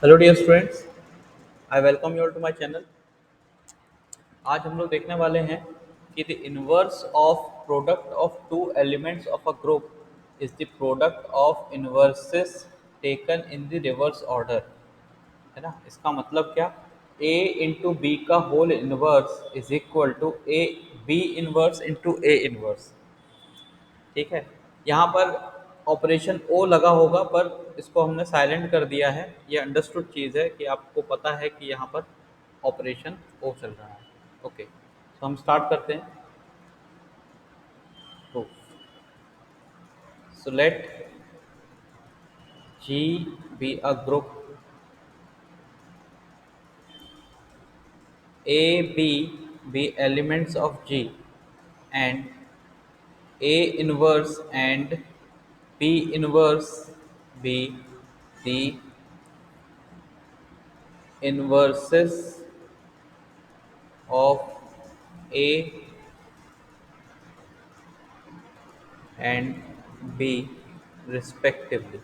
Hello dear students, I welcome you all to my channel. आज हम लोग देखने वाले हैं कि the inverse of product of two elements of a group is the product of inverses taken in the reverse order. है ना, इसका मतलब क्या? ए इंटू बी का whole inverse is equal to A B inverse into A inverse. ठीक है, यहाँ पर ऑपरेशन ओ लगा होगा पर इसको हमने साइलेंट कर दिया है। ये अंडरस्टूड चीज़ है कि आपको पता है कि यहाँ पर ऑपरेशन ओ चल रहा है। ओके, तो हम स्टार्ट करते हैं। तो so let G be a group, a b be elements of G, and A inverse and B inverse be the inverses of A and B respectively.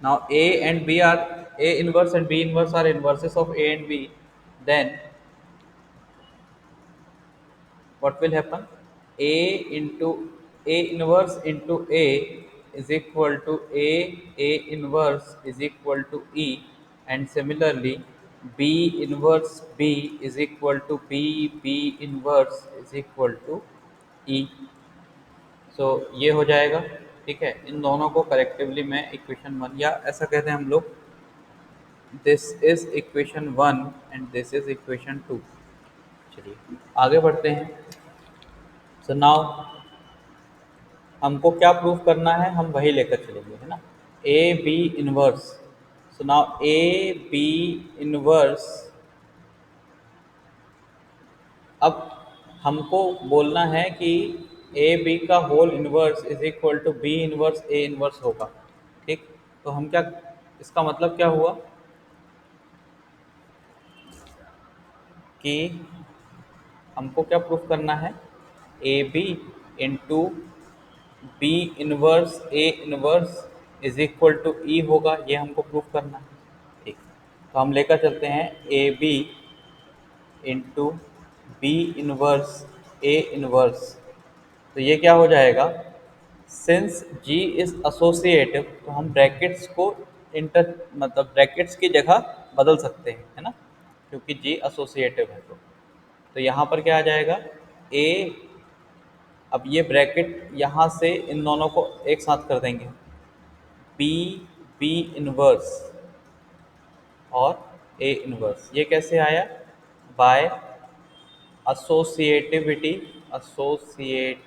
Now A and B are A inverse and B inverse are inverses of A and B. Then what will happen? A into A inverse into A is equal to A inverse is equal to E, and similarly B inverse B is equal to B inverse is equal to E. सो ये हो जाएगा। ठीक है, इन दोनों को collectively मैं equation one, या ऐसा कहते हैं हम लोग, this is equation one and this is equation two. चलिए आगे बढ़ते हैं। सो नाउ हमको क्या प्रूव करना है, हम वही लेकर चलेंगे, है ना। A B inverse. So now a B inverse, अब हमको बोलना है कि ए बी का whole inverse is equal to b inverse A inverse होगा। ठीक, तो हम क्या, इसका मतलब क्या हुआ कि हमको क्या प्रूफ करना है, A B into B inverse A inverse is equal to E होगा, ये हमको प्रूफ करना है। ठीक, तो हम लेकर चलते हैं a B into B inverse A inverse. तो ये क्या हो जाएगा, सिंस जी इज एसोसिएटिव तो हम ब्रैकेट्स को इंटर मतलब ब्रैकेट्स की जगह बदल सकते हैं, है ना, क्योंकि जी एसोसिएटिव है। तो यहाँ पर क्या आ जाएगा, ए, अब ये ब्रैकेट यहाँ से इन दोनों को एक साथ कर देंगे, बी बी इनवर्स और ए इनवर्स। ये कैसे आया, बाय एसोसिएटिविटी, एसोसिएटिविटी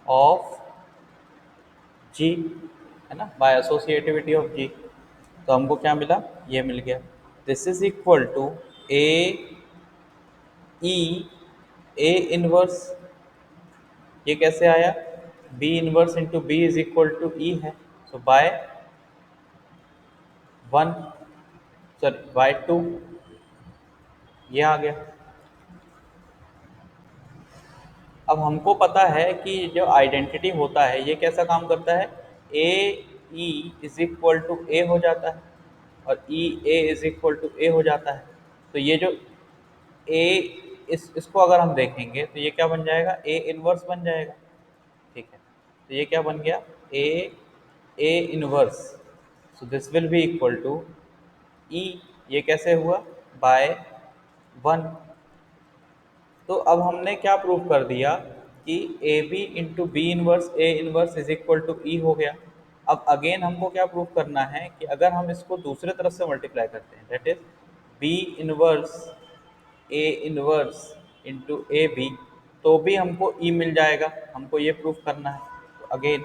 ऑफ जी, है ना, बाय एसोसिएटिविटी ऑफ जी। तो हमको क्या मिला, ये मिल गया। This is equal to A E A inverse. ये कैसे आया, B inverse into B is equal to E है, so by one, sorry by two, ये आ गया। अब हमको पता है कि जो आइडेंटिटी होता है ये कैसा काम करता है, ए ई इज इक्वल टू ए हो जाता है और ई ए इज इक्वल टू ए हो जाता है। तो ये जो ए, इसको अगर हम देखेंगे तो ये क्या बन जाएगा, ए इनवर्स बन जाएगा। ठीक है, तो ये क्या बन गया, A inverse, so this will be equal to E, ये कैसे हुआ, बाय वन। तो अब हमने क्या प्रूव कर दिया कि A B into B inverse A inverse is equal to E हो गया। अब अगेन हमको क्या प्रूव करना है कि अगर हम इसको दूसरे तरफ से मल्टीप्लाई करते हैं, that is b inverse A inverse into a b, तो भी हमको ई मिल जाएगा। हमको ये प्रूफ करना है। तो again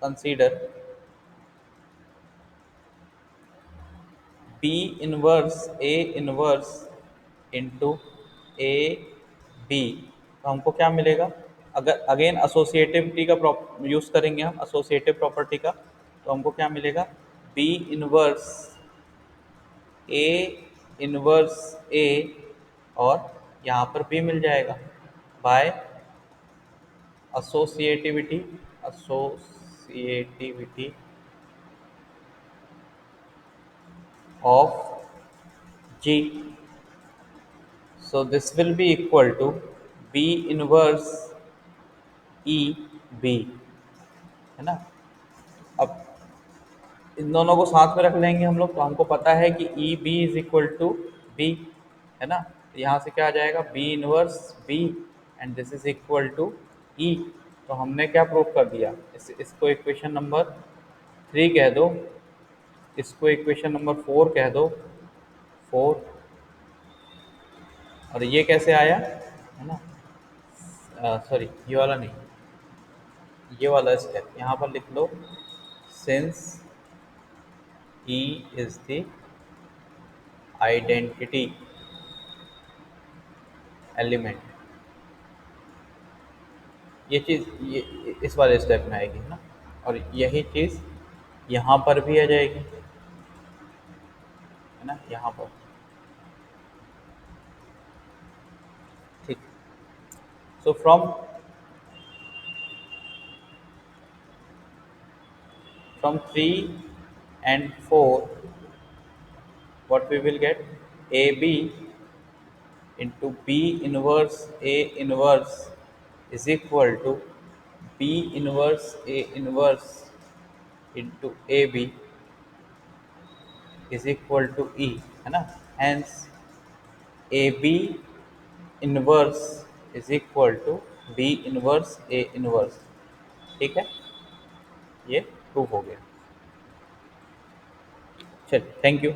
consider b inverse A inverse into a b, तो हमको क्या मिलेगा, अगर अगेन एसोसिएटिविटी का यूज़ करेंगे हम, एसोसिएटिव प्रॉपर्टी का, तो हमको क्या मिलेगा, बी इनवर्स ए इनवर्स ए और यहाँ पर बी मिल जाएगा bye associativity associativity of G. So this will be equal to B inverse E B, है ना। अब इन दोनों को साथ में रख लेंगे हम लोग, तो हमको पता है कि E B is equal to B, है ना। तो यहाँ से क्या आ जाएगा, B inverse B and this is equal to E. तो हमने क्या प्रूव कर दिया, इसको इक्वेशन नंबर 3 कह दो, इसको इक्वेशन नंबर 4 कह दो, 4। और ये कैसे आया, है ना, सॉरी ये वाला नहीं, ये वाला स्टेप यहाँ पर लिख लो, since E is the identity element, ये चीज़ ये इस वाले स्टेप में आएगी, है ना। और यही चीज़ यहाँ पर भी आ जाएगी, है ना, यहाँ पर। ठीक। So from 3 and 4 what we will get, AB into B inverse A inverse is equal to B inverse A inverse into AB is equal to E, है ना। Hence AB inverse is equal to b inverse A inverse. ठीक है, ये proof हो गया। चलिए, thank you.